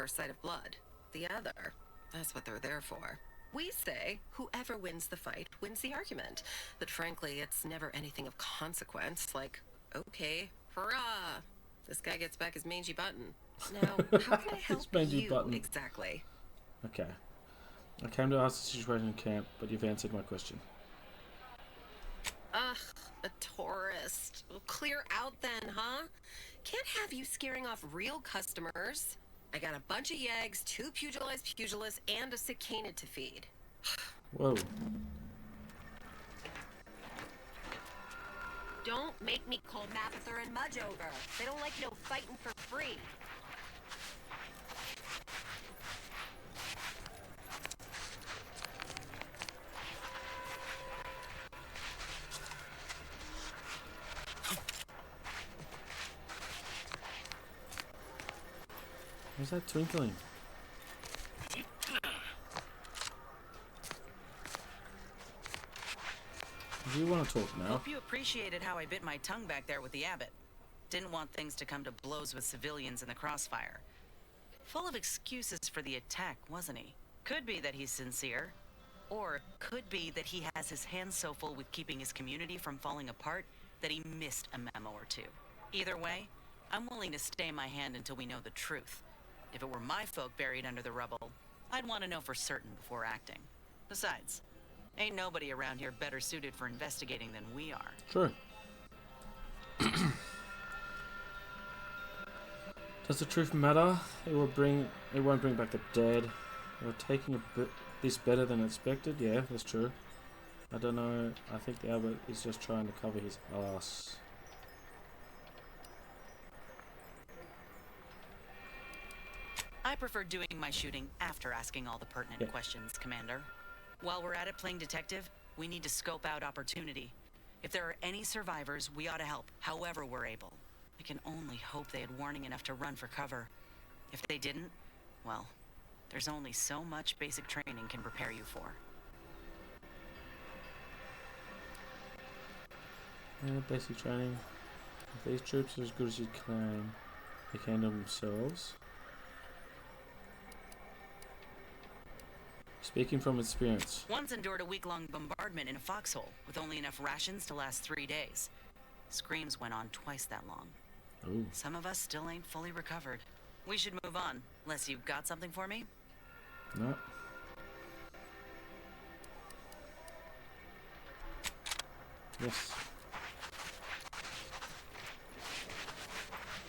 first sight of blood. The other, that's what they're there for. We say whoever wins the fight wins the argument. But frankly, it's never anything of consequence, like, okay, hurrah! This guy gets back his mangy button. Now, how can I help you button. exactly? Okay. I came to ask the situation in camp, but you've answered my question. Ugh, a tourist. Well, clear out then, huh? Can't have you scaring off real customers. I got a bunch of yeggs, 2 pugilists, and a cicada to feed. Whoa. Don't make me call Mapother and Mudge over. They don't like no fighting for free. Where's that twinkling? Do you want to talk now? Hope you appreciated how I bit my tongue back there with the abbot. Didn't want things to come to blows with civilians in the crossfire. Full of excuses for the attack, wasn't he? Could be that he's sincere. Or could be that he has his hands so full with keeping his community from falling apart that he missed a memo or two. Either way, I'm willing to stay my hand until we know the truth. If it were my folk buried under the rubble, I'd want to know for certain before acting. Besides, ain't nobody around here better suited for investigating than we are. True. Does the truth matter? It won't bring back the dead. We're taking this better than expected. Yeah, that's true. I don't know. I think the abbot is just trying to cover his ass. I prefer doing my shooting after asking all the pertinent questions, Commander. While we're at it playing detective, we need to scope out opportunity. If there are any survivors, we ought to help, however we're able. I can only hope they had warning enough to run for cover. If they didn't, well, there's only so much basic training can prepare you for. Yeah, basic training. If these troops are as good as you claim, they can handle themselves. Speaking from experience. Once endured a week-long bombardment in a foxhole with only enough rations to last 3 days. Screams went on twice that long. Ooh. Some of us still ain't fully recovered. We should move on, unless you've got something for me? No. Yes.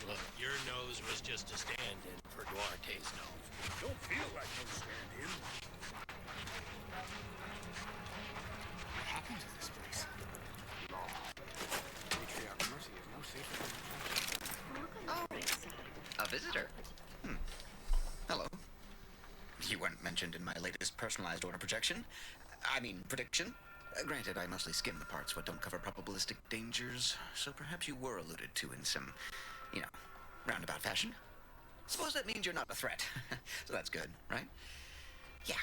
Look, your nose was just a stand-in for Duarte's nose. Don't feel like no stand-in. What happened to this place? Law. Matriarch Mercy is no safer than Oh, a visitor. Hello. You weren't mentioned in my latest personalized order projection. I mean, prediction. Granted, I mostly skim the parts what don't cover probabilistic dangers, so perhaps you were alluded to in some, roundabout fashion. Suppose that means you're not a threat. So that's good, right? Yeah,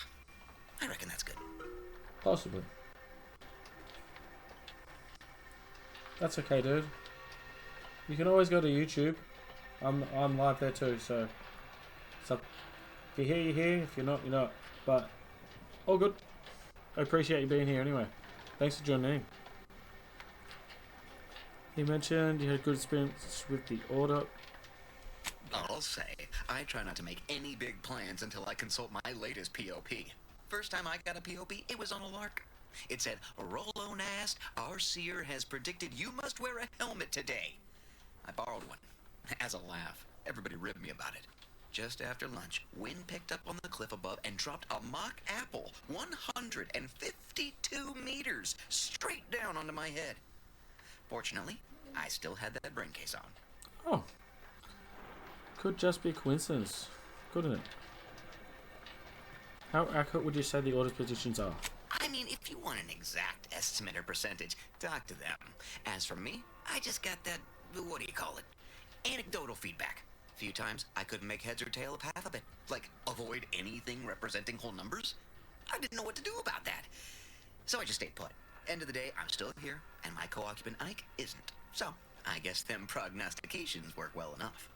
I reckon that's good. Possibly. That's okay, dude. You can always go to YouTube. I'm live there too, so if you're here, you're here. If you're not, you're not. But all good. I appreciate you being here anyway. Thanks for joining in. You mentioned you had good experience with the order. I'll say, I try not to make any big plans until I consult my latest POP. First time I got a POP, it was on a lark. It said, Rollo Nast, our seer has predicted you must wear a helmet today. I borrowed one. As a laugh, everybody ribbed me about it. Just after lunch, wind picked up on the cliff above and dropped a mock apple 152 meters straight down onto my head. Fortunately, I still had that brain case on. Oh. Could just be a coincidence, couldn't it? How accurate would you say the order positions are? I mean, if you want an exact estimate or percentage, talk to them. As for me, I just got that, what do you call it? Anecdotal feedback. A few times, I couldn't make heads or tail of half of it. Like, avoid anything representing whole numbers. I didn't know what to do about that. So I just stayed put. End of the day, I'm still here, and my co-occupant Ike isn't. So, I guess them prognostications work well enough.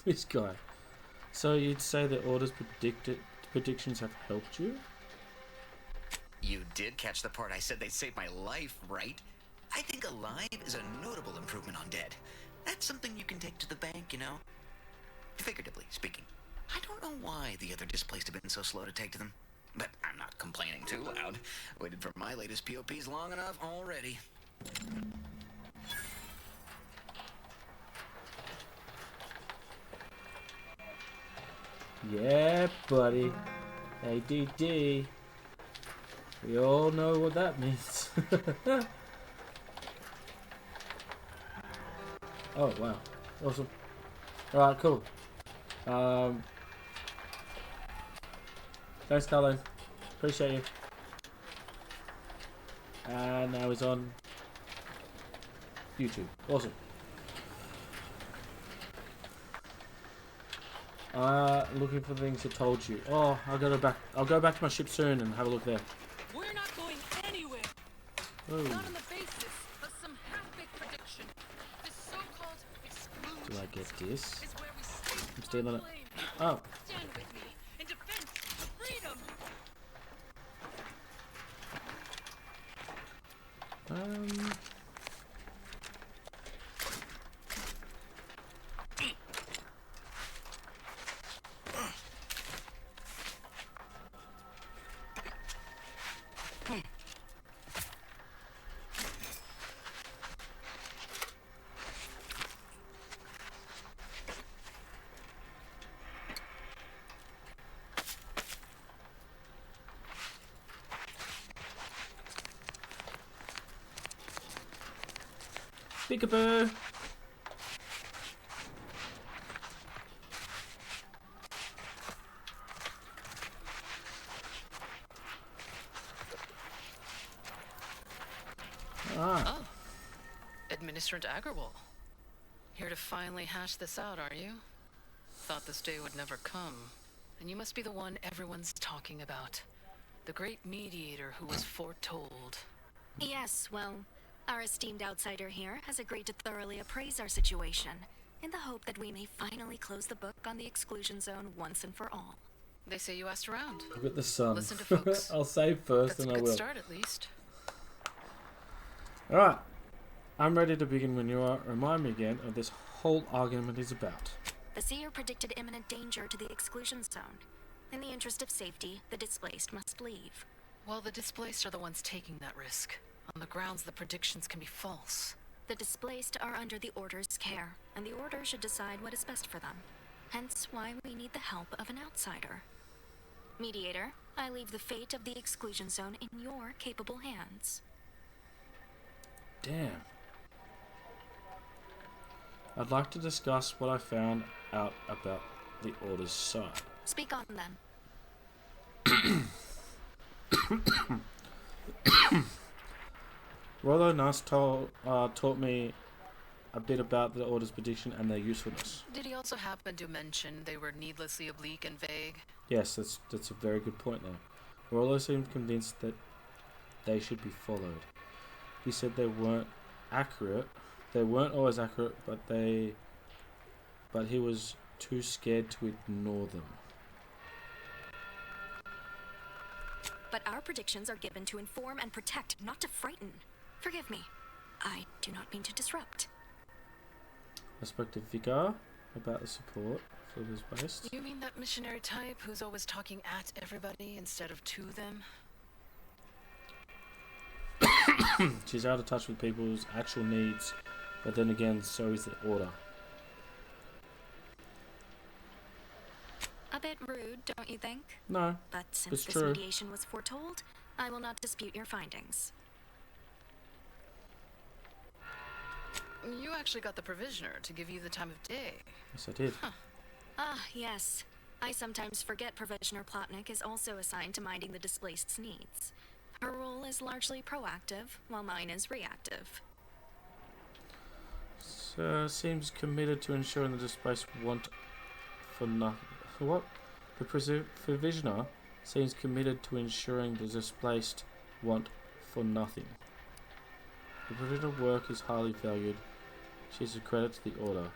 This guy. So you'd say the Order's predictions have helped you? You did catch the part I said they'd save my life, right? I think alive is a notable improvement on dead. That's something you can take to the bank, you know? Figuratively speaking. I don't know why the other displaced have been so slow to take to them. But I'm not complaining too loud. Waited for my latest POPs long enough already. Yeah, buddy. ADD. We all know what that means. Oh, wow. Awesome. Alright, cool. Thanks, Carlo. Appreciate you. And now he's on YouTube. Awesome. Looking for things that told you. Oh, I'll go back to my ship soon and have a look there. We're not going anywhere. Oh, Not on the basis of some half-baked prediction. This so-called exclusion do I get this? is where we stand I'm stealing it. flame. Oh, Stand with me in defense of freedom. um. Peekaboo! Ah, Administrator Agarwal. Here to finally hash this out, are you? Thought this day would never come. And you must be the one everyone's talking about. The great mediator who was foretold. Yes, well, our esteemed outsider here has agreed to thoroughly appraise our situation, in the hope that we may finally close the book on the exclusion zone once and for all. They say you asked around. look at the sun. Listen to folks. I'll save first That's a and I good will. start, at least. Alright. I'm ready to begin when you are. Remind me again of this whole argument is about. The seer predicted imminent danger to the exclusion zone. In the interest of safety, the displaced must leave. Well, the displaced are the ones taking that risk, on the grounds the predictions can be false. The displaced are under the Order's care, and the Order should decide what is best for them. Hence why we need the help of an outsider. Mediator, I leave the fate of the exclusion zone in your capable hands. Damn. I'd like to discuss what I found out about the Order's side. Speak on then. Rollo Nuss taught me a bit about the Order's prediction and their usefulness. Did he also happen to mention they were needlessly oblique and vague? Yes, that's a very good point there. Rollo seemed convinced that they should be followed. He said they weren't accurate. They weren't always accurate, but he was too scared to ignore them. But our predictions are given to inform and protect, not to frighten. Forgive me. I do not mean to disrupt. I spoke to Vicar about the support for this base. You mean that missionary type who's always talking at everybody instead of to them? She's out of touch with people's actual needs, but then again, so is the Order. A bit rude, don't you think? No, But since It's this true. mediation was foretold, I will not dispute your findings. You actually got the provisioner to give you the time of day. yes I did. Ah, yes. I sometimes forget Provisioner Plotnik is also assigned to minding the displaced's needs. Her role is largely proactive, while mine is reactive. Seems committed to ensuring the displaced want for nothing. What? The provisioner seems committed to ensuring the displaced want for nothing. The provisional work is highly valued. She is a credit to the Order.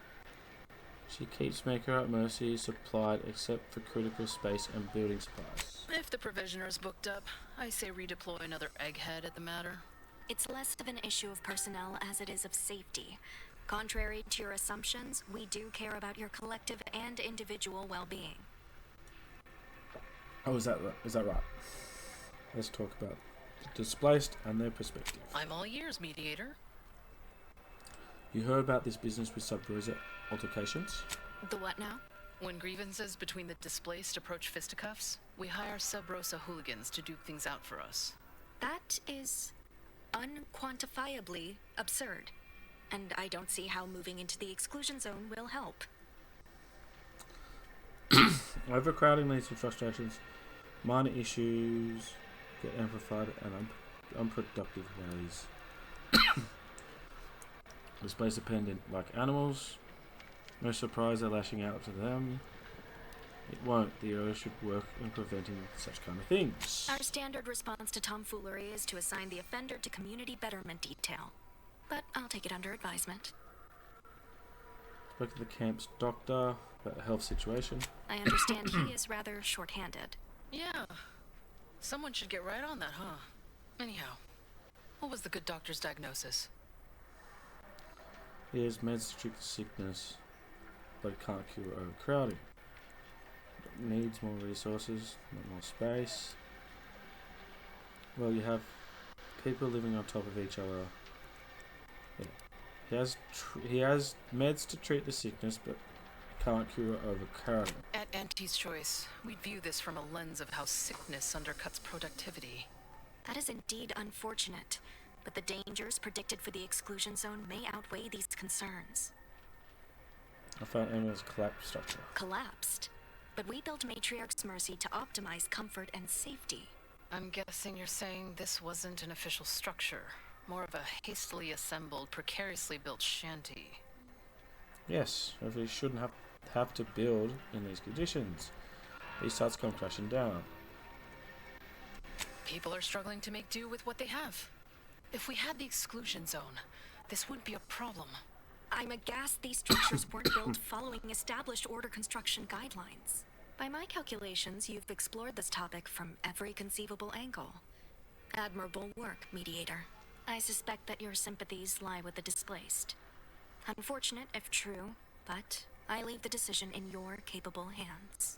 She keeps Maker at Mercy supplied except for critical space and building supplies. If the provisioner's booked up, I say redeploy another egghead at the matter. It's less of an issue of personnel as it is of safety. Contrary to your assumptions, we do care about your collective and individual well-being. Oh, is that right? Let's talk about the displaced and their perspective. I'm all ears, mediator. You heard about this business with Sub-Rosa altercations? The what now? When grievances between the displaced approach fisticuffs, we hire Sub-Rosa hooligans to duke things out for us. That is unquantifiably absurd. And I don't see how moving into the exclusion zone will help. Overcrowding leads to frustrations. Minor issues get amplified in unproductive ways. Displays dependent like animals. No surprise they're lashing out to them. It won't. The Earth should work in preventing such kind of things. Our standard response to tomfoolery is to assign the offender to community betterment detail. But I'll take it under advisement. Spoke to the camp's doctor about the health situation. I understand he is rather short-handed. Yeah. Someone should get right on that, huh? Anyhow, what was the good doctor's diagnosis? He has meds to treat the sickness, but can't cure overcrowding. Needs more resources, not more space. Well, you have people living on top of each other. Yeah. He has meds to treat the sickness, but can't cure overcrowding. At Auntie's Choice, we'd view this from a lens of how sickness undercuts productivity. That is indeed unfortunate, but the dangers predicted for the exclusion zone may outweigh these concerns. I found Emma's collapsed structure. Collapsed? But we built Matriarch's Mercy to optimize comfort and safety. I'm guessing you're saying this wasn't an official structure, more of a hastily assembled, precariously built shanty. Yes, everybody shouldn't have to build in these conditions. These sites come crashing down. People are struggling to make do with what they have. If we had the exclusion zone, this would be a problem. I'm aghast these structures weren't built following established order construction guidelines. By my calculations, you've explored this topic from every conceivable angle. Admirable work, Mediator. I suspect that your sympathies lie with the displaced. Unfortunate if true, but I leave the decision in your capable hands.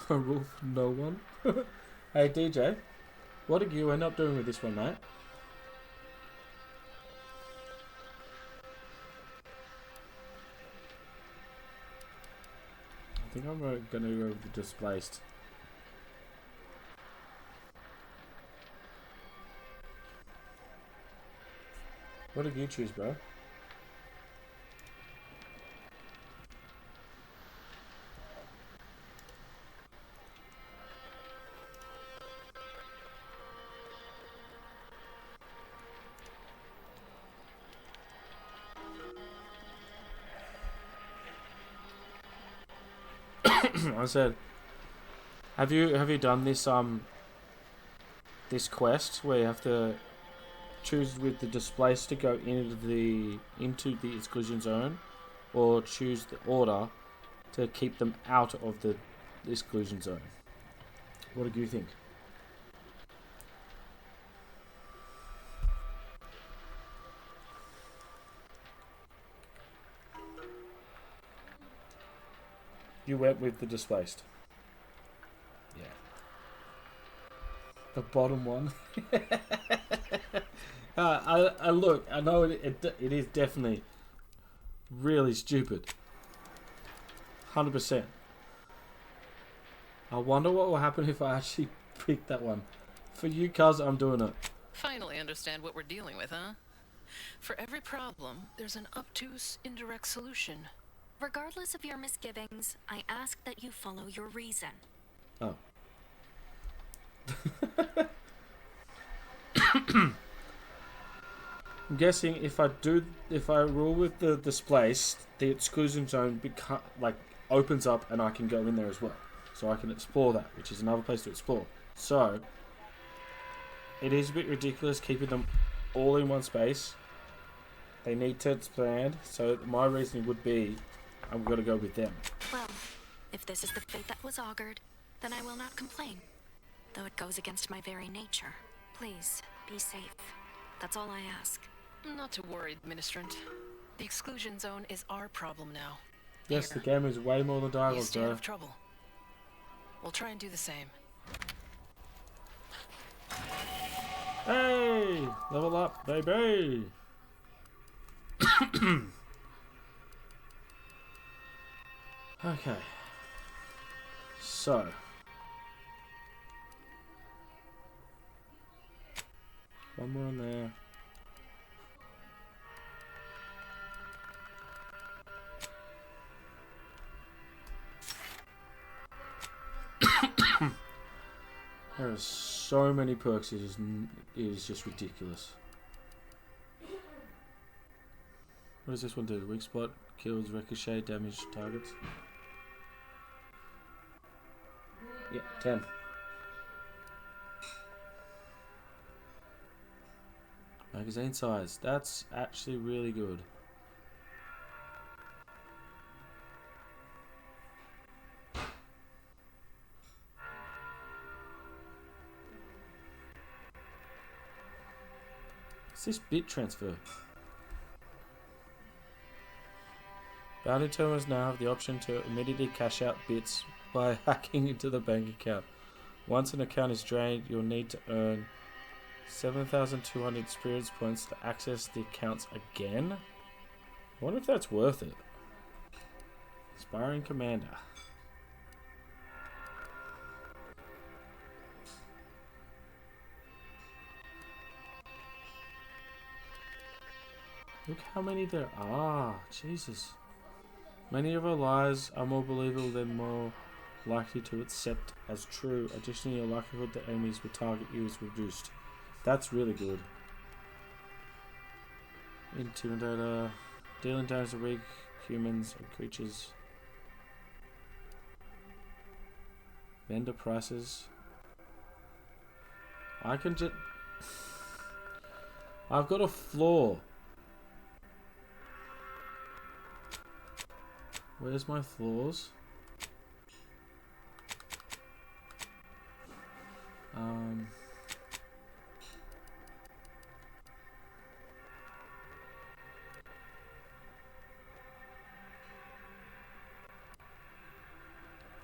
A rule for no one. Hey DJ, what did you end up doing with this one, mate? I think I'm gonna go with the displaced. What did you choose, bro? I said, have you done this this quest where you have to choose with the displaced to go into the exclusion zone, or choose the order to keep them out of the exclusion zone? What do you think? You went with the displaced. Yeah. The bottom one. I look. I know it is definitely really stupid. 100%. I wonder what will happen if I actually pick that one. For you, cuz, I'm doing it. Finally understand what we're dealing with, huh? For every problem, there's an obtuse, indirect solution. Regardless of your misgivings, I ask that you follow your reason. Oh. I'm guessing if I rule with the displaced, the exclusion zone opens up and I can go in there as well. So I can explore that, which is another place to explore. So it is a bit ridiculous keeping them all in one space. They need to expand, so my reasoning would be I'm going to go with them. Well, if this is the fate that was augured, then I will not complain. Though it goes against my very nature. Please, be safe. That's all I ask. Not to worry, Ministrant. The exclusion zone is our problem now. Yes, Here. the game is way more than You dialogue, stay bro. out of trouble. We'll try and do the same. Hey! Level up, baby! Okay. So. One more in there. There are so many perks, it is just ridiculous. What does this one do? Weak spot, kills, ricochet, damage targets. Yeah, 10. Magazine size, that's actually really good. What's this bit transfer? Bounty terminals now have the option to immediately cash out bits by hacking into the bank account. Once an account is drained, you'll need to earn 7,200 experience points to access the accounts again. I wonder if that's worth it. Aspiring Commander. Look how many there are. Jesus. Many of our lies are more believable than more likely to accept as true. Additionally, your likelihood that enemies will target you is reduced. That's really good. Intimidator. Dealing damage to weak humans and creatures. Vendor prices. I can just... I've got a flaw. Where's my flaws?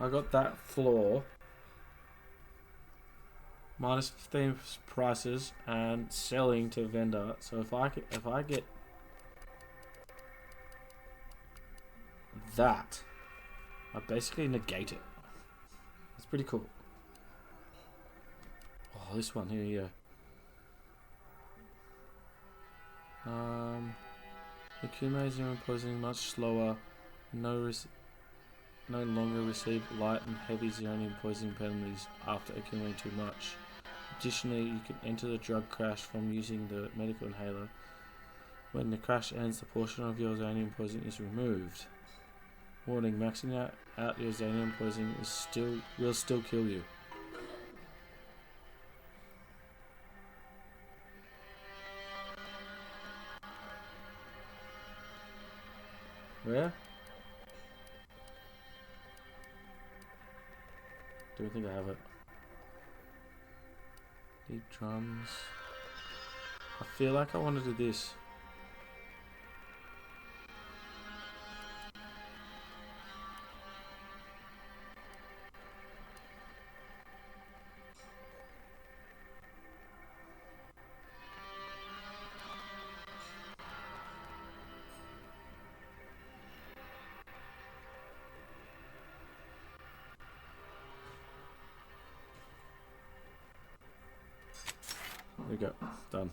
I got that floor. Minus 15 prices and selling to vendor. So if I get that, I basically negate it. It's pretty cool. Oh, this one here, yeah. Accumulating and poisoning much slower. No longer receive light and heavy xeronium poisoning penalties after accumulating too much. Additionally, you can enter the drug crash from using the medical inhaler. When the crash ends, the portion of your xeronium poisoning is removed. Warning: maxing out your xeronium poisoning will still kill you. Where? Don't think I have it. Deep drums. I feel like I want to do this. There we go. Done.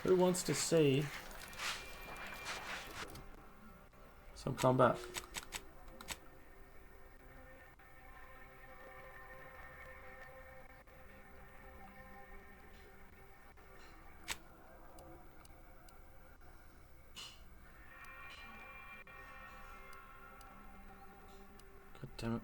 Who wants to see some combat? Damn it.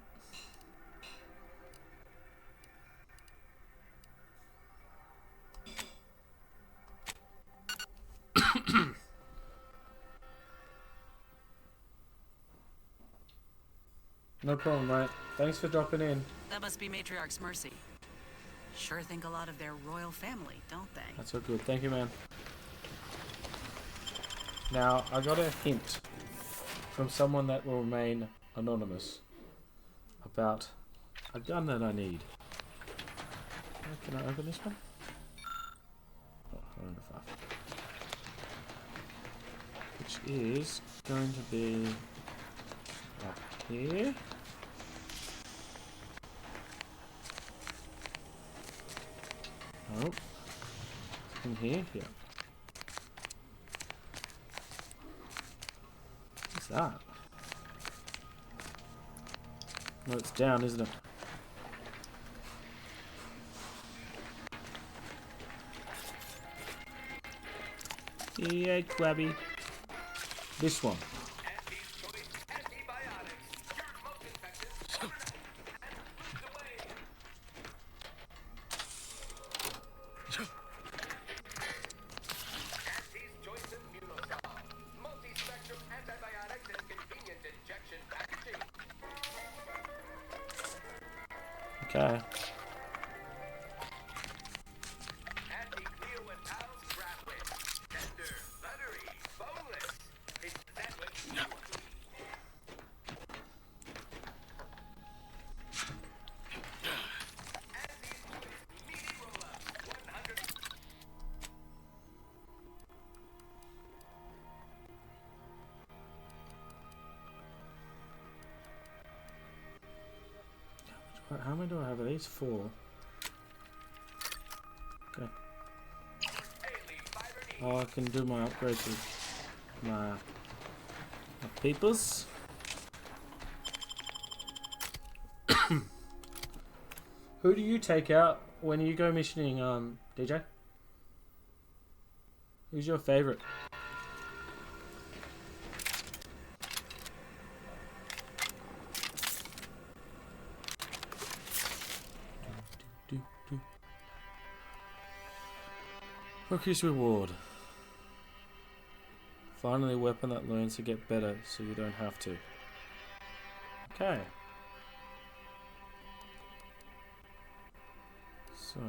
No problem, mate. Thanks for dropping in. That must be Matriarch's Mercy. Sure think a lot of their royal family, don't they? That's all good. Thank you, man. Now, I got a hint from someone that will remain anonymous about a gun that I need. Can I open this one? Oh, I don't know if which is going to be up here. Oh, in here, yeah. What's that? No, it's down, isn't it? Yeah, Crabby. This one. Okay. How many do I have of these? 4. Okay. Oh, I can do my upgrades with my papers. Who do you take out when you go missioning, DJ? Who's your favorite? Rookie's reward. Finally a weapon that learns to get better so you don't have to. Okay. So...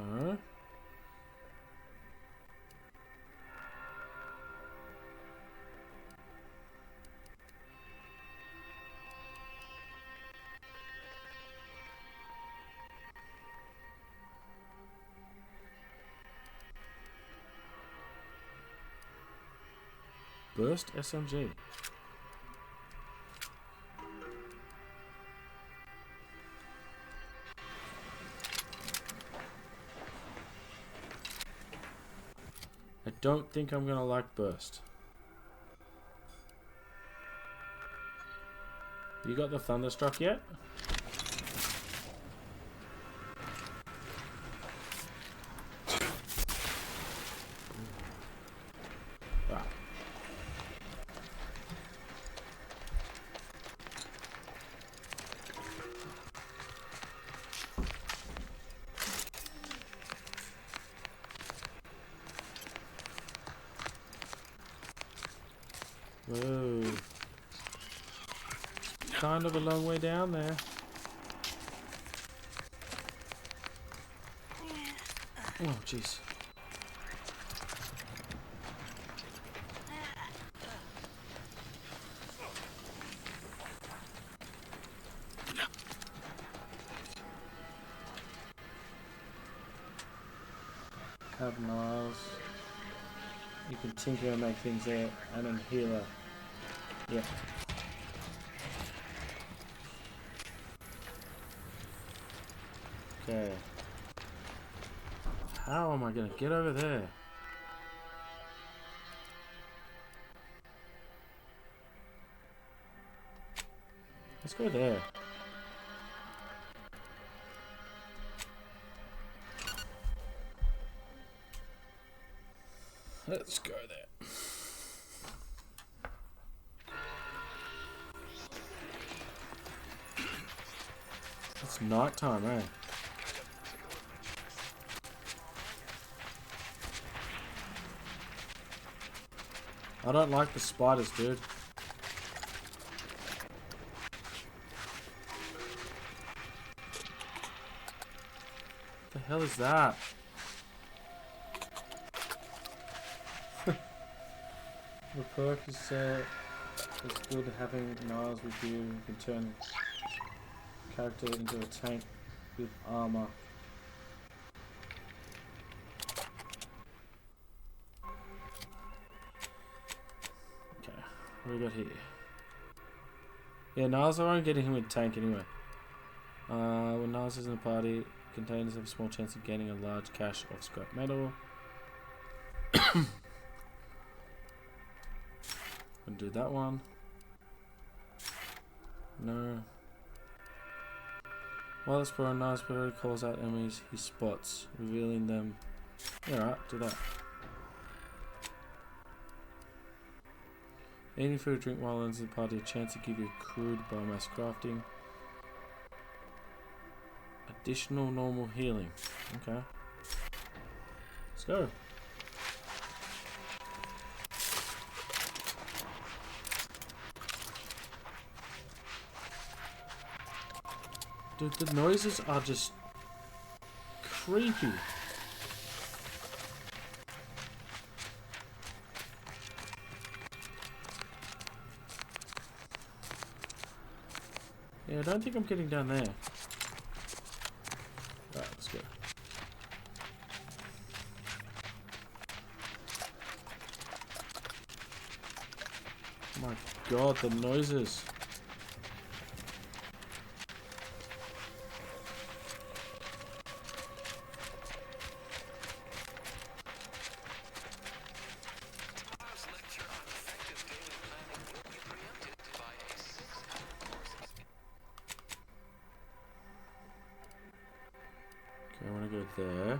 Burst SMG. I don't think I'm gonna like Burst. You got the Thunderstruck yet? Wow. Whoa. Kind of a long way down there. Oh, jeez. Have Niles. You can tinker and make things there, and then healer. Yep. Okay. How am I gonna get over there? Let's go there. Let's go there. It's night time, eh? I don't like the spiders, dude. What the hell is that? The perk is it's good having Niles with you. You can turn character into a tank with armor. Okay, what do we got here? Yeah, Niles are only getting him with tank anyway. When Niles is in the party, containers have a small chance of gaining a large cache of scrap metal. Gonna do that one. No. While this pro Niles periodically calls out enemies he spots, revealing them. Alright, do that. Eating food or drink while entering the party, a chance to give you crude biomass crafting. Additional normal healing. Okay. Let's go. Dude, the noises are just creepy. Yeah, I don't think I'm getting down there. Right, let's go. Oh my god, the noises. Okay, I want to go there.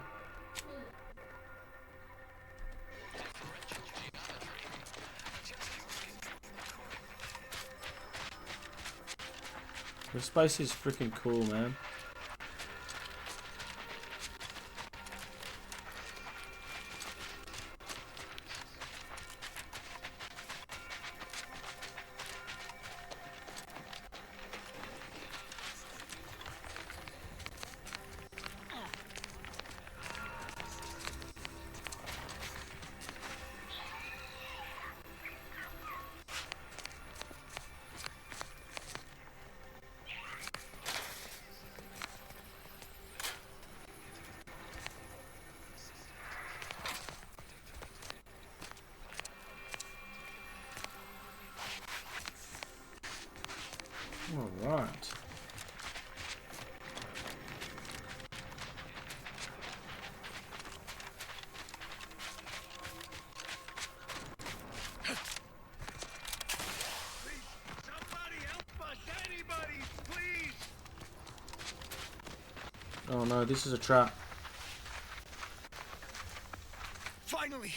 The space is freaking cool, man. All right. Oh no, this is a trap. Finally,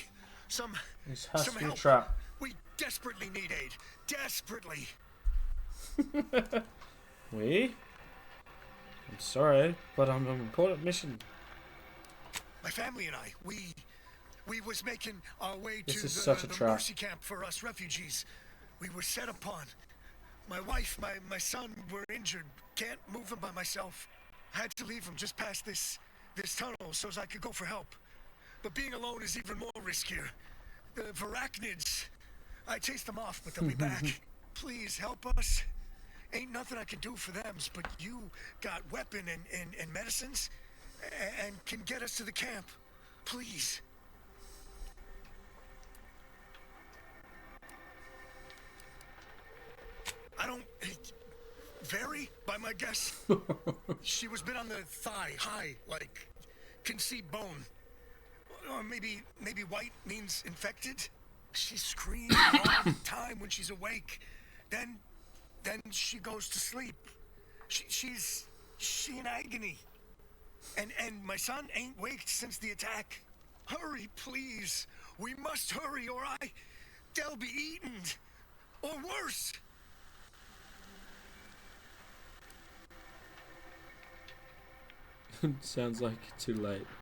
This has some to be a help. trap. We desperately need aid. Desperately. We? I'm sorry, but I'm an important mission. My family and I, we was making our way This to is such a the trap. mercy camp for us refugees. We were set upon. My wife, my son were injured. Can't move them by myself. I had to leave them just past this tunnel so as I could go for help. But being alone is even more riskier. The Varachnids, I chased them off, but they'll be back. Please help us. Ain't nothing I can do for them, but you got weapon and medicines and can get us to the camp. Please. I don't... Vary, by my guess. She was bit on the thigh, high, like, can see bone. Or maybe white means infected. She screams all the time when she's awake. Then she goes to sleep. She's in agony. And my son ain't waked since the attack. Hurry, please. We must hurry, or they'll be eaten. Or worse. Sounds like too late.